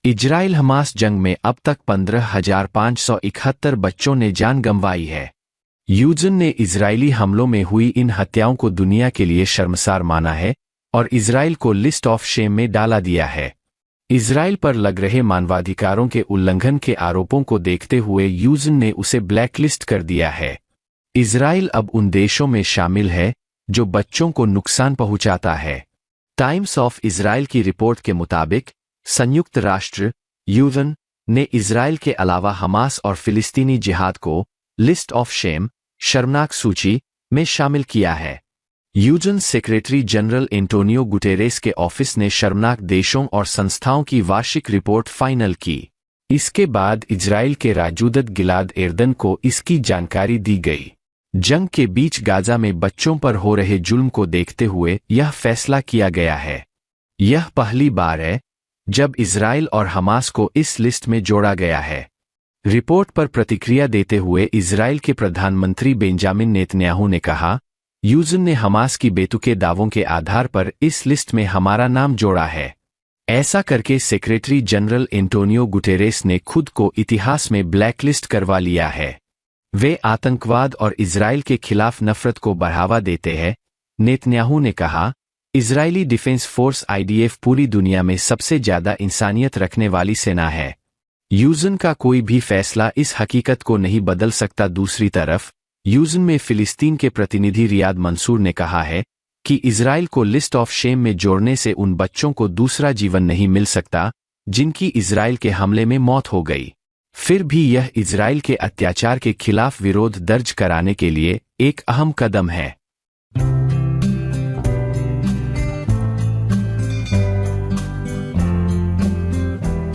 Israel Hamas जंग में अब तक 15,571 बच्चों ने जान गंवाई है। यूजन ने इजरायली हमलों में हुई इन हत्याओं को दुनिया के लिए शर्मसार माना है और इजराइल को लिस्ट ऑफ शेम में डाला दिया है। इजराइल पर लग रहे मानवाधिकारों के उल्लंघन के आरोपों को देखते हुए यूजन ने उसे ब्लैकलिस्ट कर दिया है। इजराइल अब उन देशों में शामिल है जो बच्चों को नुकसान पहुंचाता है। टाइम्स ऑफ इजराइल की रिपोर्ट के मुताबिक संयुक्त राष्ट्र यूएन ने इजराइल के अलावा हमास और फिलिस्तीनी जिहाद को लिस्ट ऑफ शेम शर्मनाक सूची में शामिल किया है। UN secretary general Antonio Guterres के ऑफिस ने शर्मनाक देशों और संस्थाओं की वार्षिक रिपोर्ट फाइनल की। इसके बाद इजराइल के राजदूत गिलाद एर्दन को इसकी जानकारी दी गई। जंग के बीच गाजा में बच्चों पर हो रहे जुल्म को देखते हुए यह फैसला किया गया है। यह पहली बार है जब इजराइल और हमास को इस लिस्ट में जोड़ा गया है। रिपोर्ट पर प्रतिक्रिया देते हुए इजराइल के प्रधानमंत्री बेंजामिन नेतन्याहू ने कहा, यूएन ने हमास की बेतुके दावों के आधार पर इस लिस्ट में हमारा नाम जोड़ा है। ऐसा करके सेक्रेटरी जनरल एंटोनियो गुटेरेस ने खुद को इतिहास में ब्लैकलिस्ट करवा लिया है। वे आतंकवाद और इजराइल के खिलाफ नफरत को बढ़ावा देते हैं, नेतन्याहू ने कहा। इजरायली डिफेंस फोर्स आईडीएफ पूरी दुनिया में सबसे ज्यादा इंसानियत रखने वाली सेना है। यूएन का कोई भी फैसला इस हकीकत को नहीं बदल सकता। दूसरी तरफ यूएन में फिलिस्तीन के प्रतिनिधि रियाद मंसूर ने कहा है कि इजराइल को लिस्ट ऑफ शेम में जोड़ने से उन बच्चों को दूसरा जीवन नहीं मिल सकता जिनकी इजराइल के हमले में मौत हो गई। फिर भी यह इजराइल के अत्याचार के खिलाफ विरोध दर्ज कराने के लिए एक अहम कदम है।